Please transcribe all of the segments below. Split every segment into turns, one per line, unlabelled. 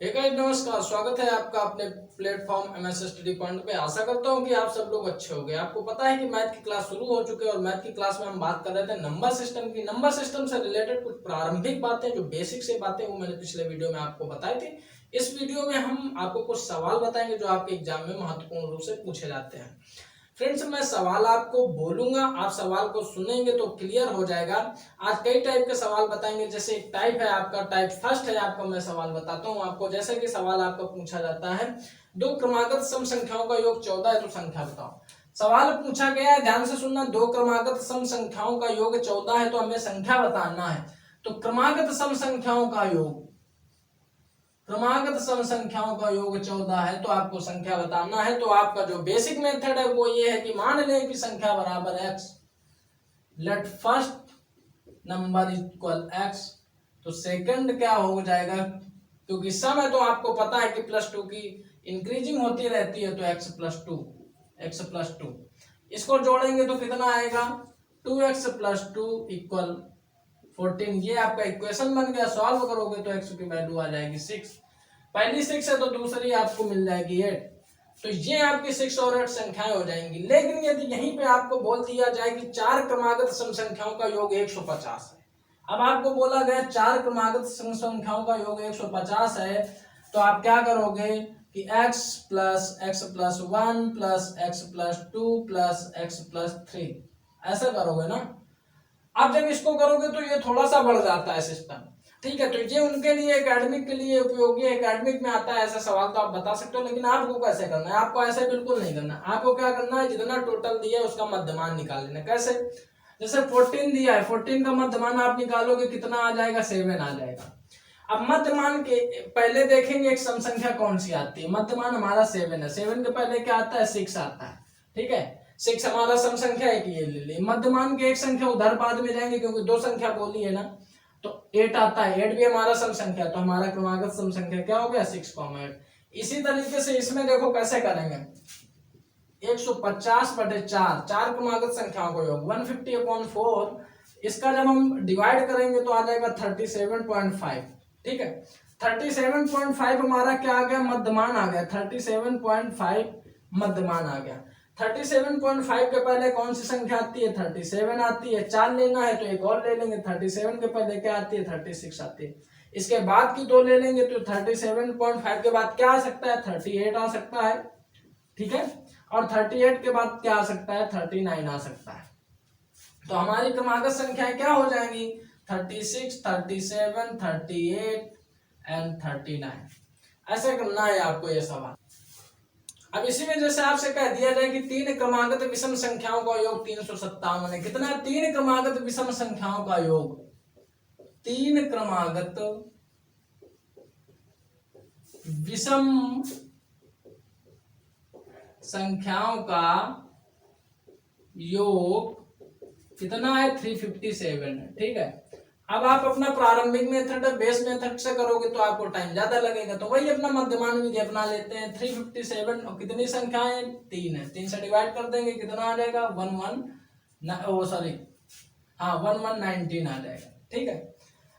Hey guys, नमस्कार। स्वागत है आपका अपने प्लेटफॉर्म एमएस स्टडी पॉइंट पे। आशा करता हूँ कि आप सब लोग अच्छे होंगे। आपको पता है कि मैथ की क्लास शुरू हो चुकी है और मैथ की क्लास में हम बात कर रहे थे नंबर सिस्टम की। नंबर सिस्टम से रिलेटेड कुछ प्रारंभिक बातें, जो बेसिक से बातें, वो मैंने पिछले वीडियो में आपको बताई थी। इस वीडियो में हम आपको कुछ सवाल बताएंगे जो आपके एग्जाम में महत्वपूर्ण रूप से पूछे जाते हैं। फ्रेंड्स, मैं सवाल आपको बोलूंगा, आप सवाल को सुनेंगे तो क्लियर हो जाएगा। आज कई टाइप के सवाल बताएंगे। जैसे एक टाइप है आपका, टाइप फर्स्ट है आपका। मैं सवाल बताता हूं आपको। जैसे कि सवाल आपका पूछा जाता है, दो क्रमागत सम संख्याओं का योग 14 है, तो संख्या बताओ। सवाल पूछा गया है, ध्यान से सुनना। दो क्रमागत सम संख्याओं का योग 14 है, तो हमें संख्या बताना है। तो क्रमागत सम संख्याओं का योग, क्रमागत सम संख्याओं का योग 14 है, तो आपको संख्या बताना है। तो आपका जो बेसिक मेथड है वो ये है कि मान लें कि संख्या बराबर x, let first number equal x। तो सेकंड क्या हो जाएगा, क्योंकि सम है तो आपको पता है कि +2 की इंक्रीजिंग होती रहती है, तो x+2 इसको जोड़ेंगे तो कितना आएगा, 2x+2 इक्वल 14। ये आपका इक्वेशन बन गया। सॉल्व करोगे तो x की वैल्यू आ जाएगी 6। पहली 6 है तो दूसरी आपको मिल जाएगी 8। तो ये आपकी 6 और 8 संख्याएं हो जाएंगी। लेकिन यदि यहीं पे आपको बोल दिया जाए कि चार क्रमागत सम संख्याओं का योग 150 है, अब आपको बोला गया चार क्रमागत सम संख्याओं का योग 150 है, तो आप क्या करोगे कि x+x+1 +x+2 +x+3 ऐसा करोगे ना। आप जब इसको करोगे तो ये थोड़ा सा बढ़ जाता है सिस्टम, ठीक है। तो ये उनके लिए, एकेडमिक के लिए उपयोगी है। एकेडमिक में आता है ऐसा सवाल, तो आप बता सकते हो। लेकिन आपको कैसे करना है, आपको ऐसे बिल्कुल नहीं करना। आपको क्या करना है, जितना टोटल दिया है उसका मध्यमान निकाल लेना। कैसे, जैसे 14 दिया है, 14 का मध्यमान आप निकालोगे कितना आ जाएगा, 7 आ जाएगा। अब मध्यमान के पहले देखेंगे एक सम संख्या कौन सी आती है। मध्यमान हमारा 7 है, 7 के पहले क्या आता है, 6 आता है, ठीक है। 6 हमारा सम संख्या है कि ये ले ली। मध्यमान की एक संख्या उधर बाद में जाएंगे क्योंकि दो संख्या बोली है ना, तो 8 आता है। 8 भी हमारा सम संख्या, तो हमारा क्रमागत सम संख्या क्या हो गया, 6, 8। इसी तरीके से इसमें देखो कैसे करेंगे, 150/4, चार क्रमागत संख्याओं को योग 150/4। इसका जब हम डिवाइड करेंगे तो आ जाएगा 37.5, ठीक है। 37.5 हमारा क्या आ गया, मध्यमान आ गया। 37.5 मध्यमान आ गया। 37.5 के पहले कौन सी संख्या आती है, 37 आती है। 4 लेना है तो एक और ले लेंगे। 37 के पहले क्या आती है, 36 आती है। इसके बाद की दो ले लेंगे तो 37.5 के बाद क्या आ सकता है, 38 आ सकता है, ठीक है। और 38 के बाद क्या आ सकता है, 39 आ सकता है। तो हमारी क्रमागत संख्याएं क्या हो जाएंगी, 36, 37, 38 एंड 39। ऐसे करना है आपको ये सवाल। अब इसी में जैसे आपसे कह दिया जाए कि तीन क्रमागत विषम संख्याओं का योग 357 है। कितना है, तीन क्रमागत विषम संख्याओं का योग, तीन क्रमागत विषम संख्याओं का योग कितना है, 357 है, ठीक है। अब आप अपना प्रारंभिक मेथड, बेस मेथड से करोगे तो आपको टाइम ज्यादा लगेगा। तो वही अपना मध्यमान विधि अपना लेते हैं। 357 और कितनी संख्याएं, तीन है। 3 से डिवाइड कर देंगे, कितना आ जाएगा, 1119 आ जाएगा, ठीक है।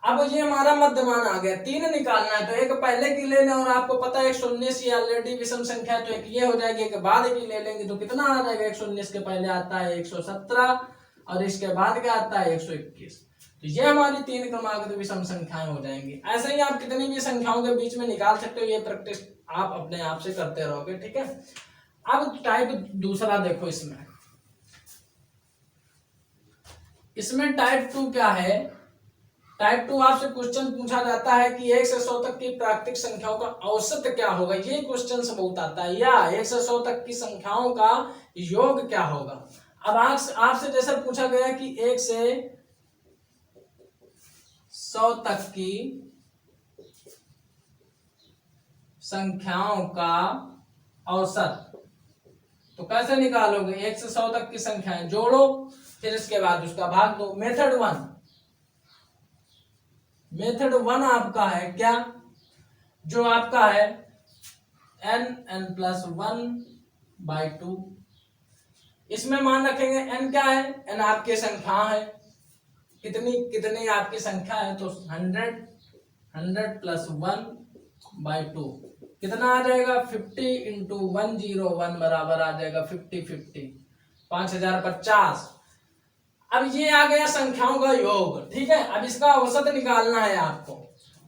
अब ये हमारा मध्यमान आ गया। तीन निकालना है तो एक पहले की ले लें, और आपको पता है 119 ये ऑलरेडी विषम संख्या है, तो एक ये हो जाएगी। एक बाद की ले लेंगे तो कितना आ जाएगा, 119 के पहले आता है 117 और इसके बाद क्या आता है, 121। तो ये हमारी तीन क्रमागत विषम संख्याएं हो जाएंगी। ऐसे ही आप कितनी भी संख्याओं के बीच में निकाल सकते हो। ये प्रैक्टिस आप अपने आप से करते रहोगे, ठीक है। अब टाइप दूसरा देखो। इसमें टाइप 2 क्या है। टाइप 2 आपसे क्वेश्चन पूछा जाता है कि 1 से 100 तक की प्राकृतिक संख्याओं का औसत क्या होगा। ये क्वेश्चन से बहुत आता है, या 1 से 100 तक की संख्याओं का योग क्या होगा। अब आपसे जैसे पूछा गया कि 1 से 100 तक की संख्याओं का औसत, तो कैसे निकालोगे, 1 से 100 तक की संख्याएं जोड़ो, फिर इसके बाद उसका भाग दो। मेथड वन आपका है क्या, जो आपका है n+1/2। इसमें मान रखेंगे n क्या है, n आपकी संख्या है। कितनी कितनी आपकी संख्या है, तो 100 100 + 1 बाई 2 कितना आ जाएगा 50 इंटू 101 बराबर आ जाएगा 50 5050। अब ये आ गया संख्याओं का योग, ठीक है। अब इसका औसत निकालना है आपको।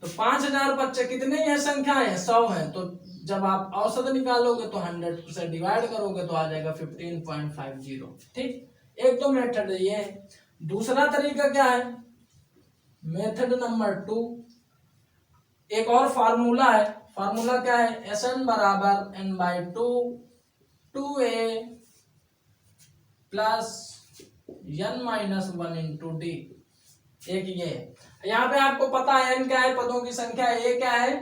तो 5050 कितने हैं संख्याएं हैं, 100 है। तो जब आप औसत निकालोगे तो 100 से डिवाइड करोगे तो आ जाएगा 15.50। ठीक, एक तो मेथड ये है। दूसरा तरीका क्या है, मेथड नंबर 2, एक और फार्मूला है। फार्मूला क्या है, Sn बराबर n by 2 2a plus n minus 1 into D. एक ये यहाँ पे आपको पता है n क्या है, पदों की संख्या। a क्या है,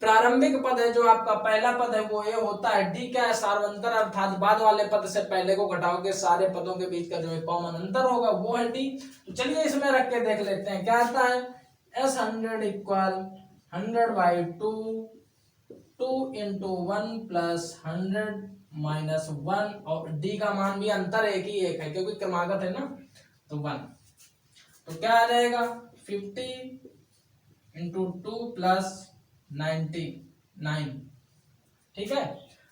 प्रारंभिक पद है, जो आपका पहला पद है वो a होता है। d क्या है, सार्वंतर, अर्थात बाद वाले पद से पहले को घटाओगे सारे पदों के बीच का जो कॉमन अंतर होगा वो है d। तो चलिए इसमें रख के देख लेते हैं क्या आता है। S100 equal 100 by 2 2 into 1 plus 100 minus 1, और डी का मान भी अंतर एक ही एक है क्योंकि क्रमागत है ना, तो 1। तो क्या आ जाएगा 50 इंटू 2 प्लस 99। ठीक है,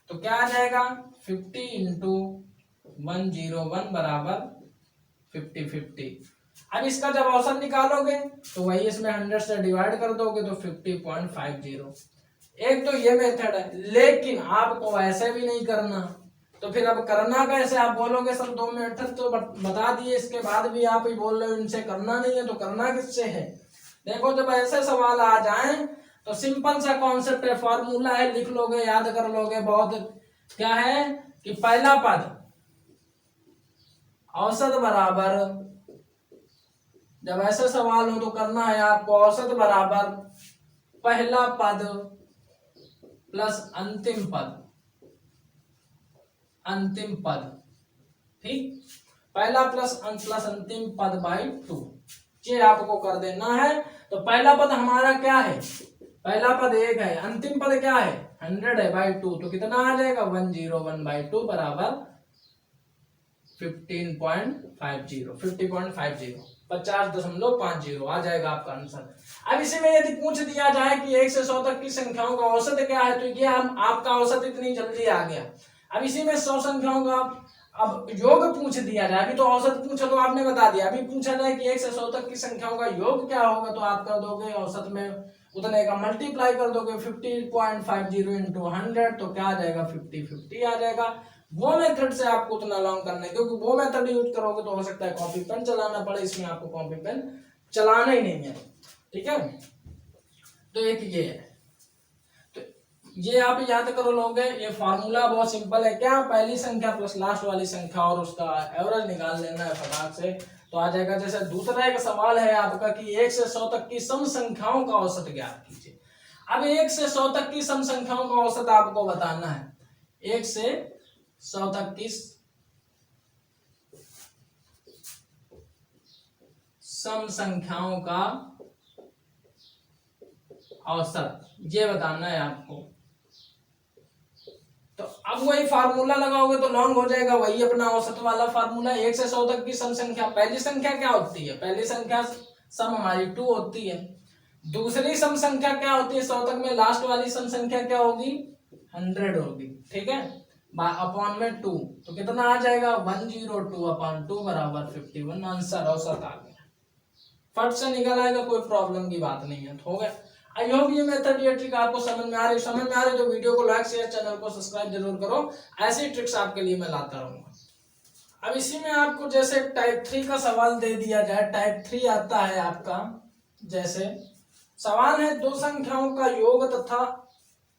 तो क्या आ जाएगा 50 इंटू 101 बराबर 50। अब इसका जब औसत निकालोगे तो वही इसमें 100 से डिवाइड कर दोगे तो 50.50। एक तो ये मेथड है, लेकिन आपको ऐसे भी नहीं करना। तो फिर अब करना कैसे, आप बोलोगे सर 2 मेथड तो बता दिए, इसके बाद भी आप ही बोल रहे हो इनसे करना नहीं है, तो करना किससे है। देखो जब ऐसे सवाल आ जाएं तो सिंपल सा कॉन्सेप्ट है, फॉर्मूला है, लिख लोगे, याद कर लोगे। बहुत क्या है कि पहला पद औसत बराबर, जब ऐसे सवाल हो तो करना है आपको औसत बराबर पहला पद प्लस अंतिम पद, अंतिम पद। ठीक, पहला प्लस अंतिम पद बाई 2, ये आपको कर देना है। तो पहला पद हमारा क्या है, पहला पद 1 है, अंतिम पद क्या है 100 है बाई 2, तो कितना आ जाएगा 101 बाई 2 बराबर 15.50 50.50 आ जाएगा आपका आंसर। अब इसी में यदि पूछ दिया जाए कि 1 से 100 तक की संख्याओं का औसत क्या है, तो ये आपका औसत इतनी जल्दी आ गया। अब इसी में 100 संख्याओं का अब योग पूछ दिया जाए, अभी तो औसत पूछा तो आपने बता दिया, अभी पूछा जाए कि 1 से 100 तक की संख्याओं का योग क्या होगा, तो आप कर दोगे औसत में उतने का मल्टीप्लाई कर दोगे 50.50 इंटू 100, तो क्या आ जाएगा 50 आ जाएगा। वो मेथड से आपको उतना लॉन्ग करना है, क्योंकि वो मेथड यूज करोगे तो हो सकता है कॉपी पेन चलाना पड़े, इसमें आपको कॉपी पेन चलाना ही नहीं है। ठीक है, तो एक ये है, तो ये आप याद करो लोगे। ये फार्मूला बहुत सिंपल है, क्या पहली संख्या प्लस लास्ट वाली संख्या और उसका एवरेज निकाल लेना है फटाक से, तो आ जाएगा। जैसे दूसरा एक सवाल है आपका कि 1 से 100 तक की सम संख्याओं का औसत ज्ञात कीजिए। अब 1 से 100 तक की सम संख्याओं का औसत आपको बताना है। 1 से 100 तक की सम संख्याओं का औसत ये बताना है आपको। तो अब वही फार्मूला लगाओगे तो लॉन्ग हो जाएगा, वही अपना औसत वाला फार्मूला। 1 से 100 तक की सम संख्या, पहली संख्या क्या होती है, पहली संख्या सम हमारी 2 होती है। दूसरी सम संख्या क्या होती है 100 तक में, लास्ट वाली सम संख्या क्या होगी 100 होगी। ठीक है, अपॉन में 2, तो कितना आ जाएगा 102/2 बराबर 51। आंसर औसत आ गया, फट से निकल आएगा, कोई प्रॉब्लम की बात नहीं है। तो हो गया। आई होप ये मेथड, ये ट्रिक आपको समझ में आ रही है। समझ में आ रही है तो वीडियो को लाइक शेयर, चैनल को सब्सक्राइब जरूर करो, ऐसी ट्रिक्स आपके लिए मैं लाता रहूंगा। अब इसी में आपको जैसे टाइप 3 का सवाल दे दिया जाए, टाइप 3 आता है आपका। जैसे सवाल है दो संख्याओं का योग तथा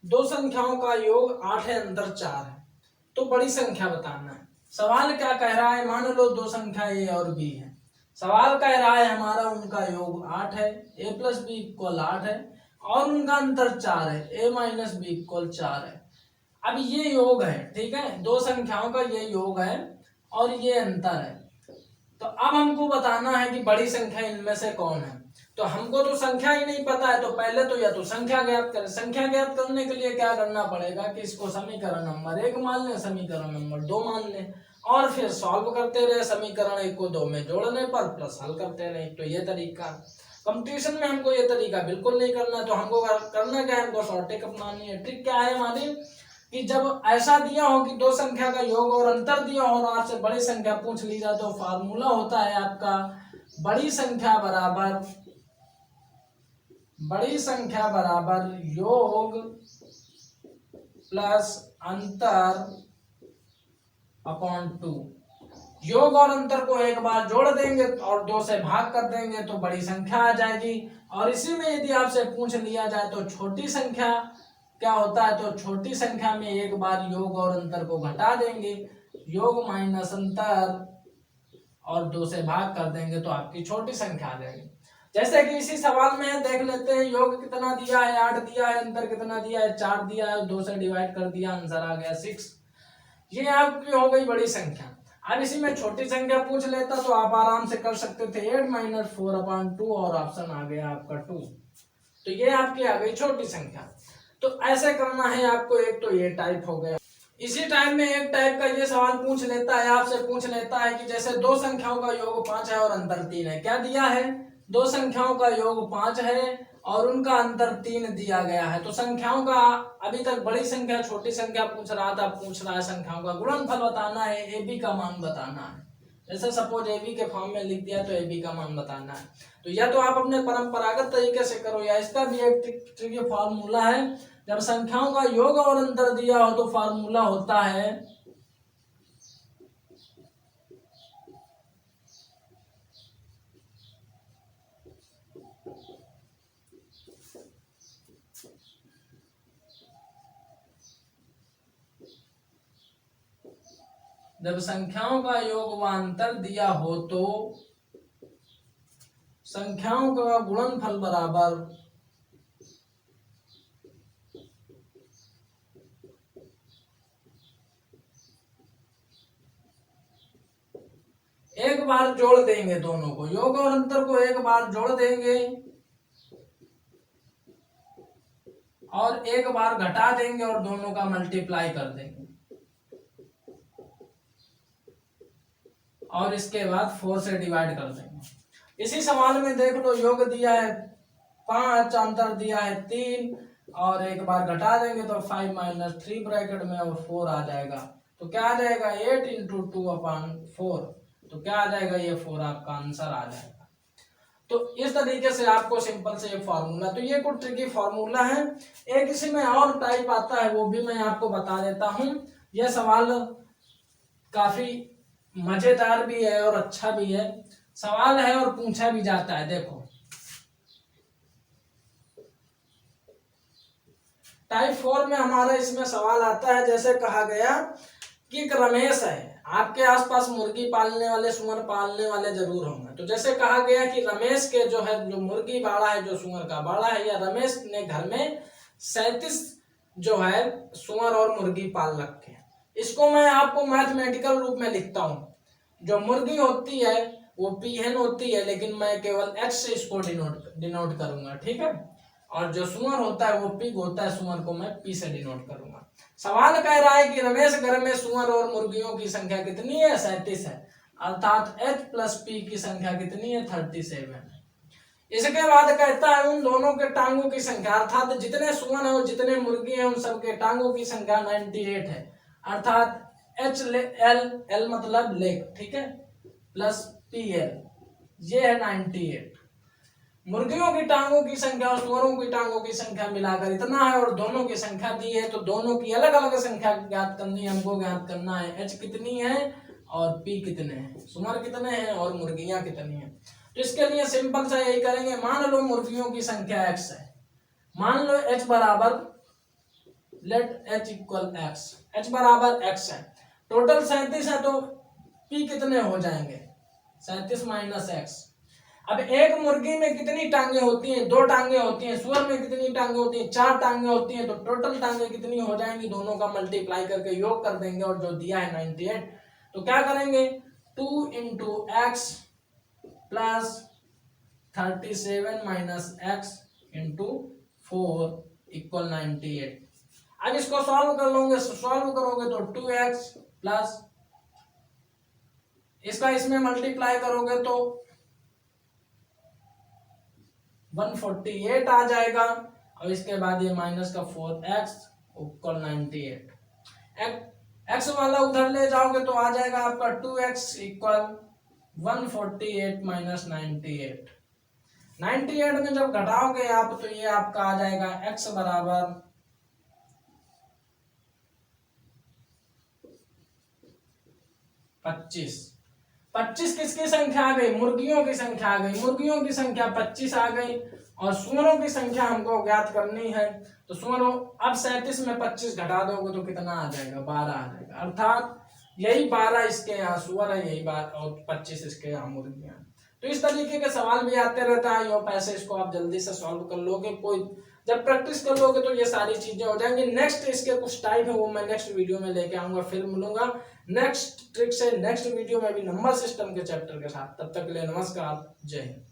दो संख्याओं का योग 8 है, अंतर 4 है, तो बड़ी संख्या बताना है। सवाल क्या कह रहा है, मान लो दो संख्या ए और बी है। सवाल कह रहा है हमारा उनका योग 8 है, a प्लस बी इक्वल 8 है, और उनका अंतर 4 है, a माइनस बी इक्वल 4 है। अब ये योग है, ठीक है, दो संख्याओं का ये योग है और ये अंतर है। तो अब हमको बताना है कि बड़ी संख्या इनमें से कौन है। तो हमको तो संख्या ही नहीं पता है, तो पहले तो या तो संख्या ज्ञात करें। संख्या ज्ञात करने के लिए क्या करना पड़ेगा कि इसको समीकरण नंबर 1 मान लें, समीकरण नंबर 2 मान लें, और फिर सॉल्व करते रहे। समीकरण 1 को 2 में जोड़ने पर प्लस हल करते रहे। तो ये तरीका। कंपटीशन में हमको ये तरीका बिल्कुल नहीं करना, तो हमको करना क्या है, हमको शॉर्टकट अपनानी है। ट्रिक क्या है हमारी कि जब ऐसा दिया हो कि दो संख्या का योग और अंतर दिया हो और आपसे बड़ी संख्या पूछ ली जाए, तो फार्मूला होता है आपका बड़ी संख्या बराबर योग प्लस अंतर अपॉन 2। योग और अंतर को एक बार जोड़ देंगे और 2 से भाग कर देंगे तो बड़ी संख्या आ जाएगी। और इसी में यदि आपसे पूछ लिया जाए तो छोटी संख्या क्या होता है, तो छोटी संख्या में एक बार योग और अंतर को घटा देंगे, योग माइनस अंतर और 2 से भाग कर देंगे तो आपकी छोटी संख्या आ जाएगी। जैसे कि इसी सवाल में देख लेते हैं, योग कितना दिया है 8 दिया है, अंतर कितना दिया है 4 दिया है, 2 से डिवाइड कर दिया, आंसर आ गया 6। ये आपकी हो गई बड़ी संख्या। अब इसी में छोटी संख्या पूछ लेता तो आप आराम से कर सकते थे 8 - 4/2 और ऑप्शन आ गया आपका 2। तो ये आपकी आ गई छोटी संख्या। तो ऐसे करना है आपको। एक तो ये टाइप हो गया। इसी टाइप में एक टाइप का ये सवाल पूछ लेता है, आपसे पूछ लेता है कि जैसे दो संख्याओं का योग 5 है और अंतर 3 है। क्या दिया है, दो संख्याओं का योग 5 है और उनका अंतर 3 दिया गया है। तो संख्याओं का अभी तक बड़ी संख्या छोटी संख्या पूछ रहा था, पूछ रहा है संख्याओं का गुणनफल बताना है, AB का मान बताना है। जैसे सपोज AB के फॉर्म में लिख दिया तो AB का मान बताना है। तो या तो आप अपने परंपरागत तरीके से करो या इसका भी एक ट्रिकी फॉर्मूला है। जब संख्याओं का योग और अंतर दिया हो तो फार्मूला होता है जब संख्याओं का योग व अंतर दिया हो तो संख्याओं का गुणनफल बराबर एक बार जोड़ देंगे, दोनों को योग और अंतर को एक बार जोड़ देंगे और एक बार घटा देंगे और दोनों का मल्टीप्लाई कर देंगे और इसके बाद 4 से डिवाइड कर देंगे। इसी सवाल में देख लो, योग दिया है 5, अंतर दिया है 3 और एक बार घटा देंगे तो 5 - 3 ब्रैकेट में और 4 आ जाएगा। तो क्या आ जाएगा 8 × 2/4। तो क्या आ जाएगा, ये 4 आपका आंसर आ जाएगा। तो इस तरीके से आपको सिंपल से एक फार्मूला, तो ये कुछ ट्रिकी फार्मूला है। एक इसी में और टाइप आता है, वो भी मैं आपको बता देता हूं। यह सवाल काफी मजेदार भी है और अच्छा भी है सवाल है और पूछा भी जाता है। देखो टाइप 4 में हमारा इसमें सवाल आता है, जैसे कहा गया कि एक रमेश है, आपके आसपास मुर्गी पालने वाले सुअर पालने वाले जरूर होंगे। तो जैसे कहा गया कि रमेश के जो है जो मुर्गी बाड़ा है, जो सुअर का बाड़ा है, या रमेश ने घर में 37 जो है सुअर और मुर्गी पाल रखे हैं। इसको मैं आपको मैथमेटिकल रूप में लिखता हूँ। जो मुर्गी होती है वो पीएन होती है, लेकिन मैं केवल एच से इसको डिनोट करूंगा, ठीक है। और जो सुअर होता है वो पिग होता है, सुअर को मैं पी से डिनोट करूंगा। सवाल कह रहा है कि रमेश घर में सुअर और मुर्गियों की संख्या कितनी है, 37 है, अर्थात H + P की संख्या कितनी है, 37 है। इसके बाद कहता है उन दोनों के टांगों की संख्या, अर्थात जितने सुअर है और जितने मुर्गी हैं उन सबके टांगों की संख्या 98 है, अर्थात HL मतलब लेग, ठीक है, प्लस PL ये है 98। मुर्गियों की टांगों की संख्या और सुअरों की टांगों की संख्या मिलाकर इतना है और दोनों की संख्या दी है, तो दोनों की अलग अलग संख्या ज्ञात करनी है। हमको ज्ञात करना है H कितनी है और P कितने हैं, सुअर कितने हैं और मुर्गियां कितनी हैं। तो इसके लिए सिंपल सा यही करेंगे, मान लो मुर्गियों की संख्या X है, मान लो H बराबर लेट H = X, H बराबर X है, टोटल 37 है, तो P कितने हो जाएंगे, 37 - X। अब एक मुर्गी में कितनी टांगे होती हैं, 2 टांगे होती हैं, सुअर में कितनी टांगे होती हैं, 4 टांगे होती हैं, तो टोटल टांगे कितनी हो जाएंगी, दोनों का मल्टीप्लाई करके योग कर देंगे और जो दिया है 98, तो क्या करेंगे 2 × X + 37 - X × 4 = 98। अब इसको सॉल्व कर लोगे, सॉल्व करोगे तो 2X प्लस इसका इसमें मल्टीप्लाई करोगे तो 148 आ जाएगा। और इसके बाद ये माइनस का 4x इक्वल 98। एक्स वाला उधर ले जाओगे तो आ जाएगा आपका 2x इक्वल 148 माइनस 98। 98 में जब घटाओगे आप तो ये आपका आ जाएगा x बराबर 25। 25 किसकी संख्या आ गई? मुर्गियों की संख्या आ गई। मुर्गियों की संख्या 25 आ गई और सुअरों की संख्या हमको ज्ञात करनी है। तो सुअरों, अब 37 में 25 घटा दोगे तो कितना आ जाएगा? 12 आ जाएगा। अर्थात यही 12 इसके यहाँ सुअर है, यही 12 और 25 इसके यहाँ मुर्गियां। तो इस तरीके के सवाल भी आते रहता है। यो पैसे इसको आप जल्दी से सॉल्व कर लोगे। कोई जब प्रैक्टिस कर लोगे तो ये सारी चीजें हो जाएंगी। नेक्स्ट इसके कुछ टाइप है वो मैं नेक्स्ट वीडियो में लेके आऊंगा, फिर मिलूंगा नेक्स्ट ट्रिक से नेक्स्ट वीडियो में भी नंबर सिस्टम के चैप्टर के साथ। तब तक के लिए नमस्कार, जय हिंद।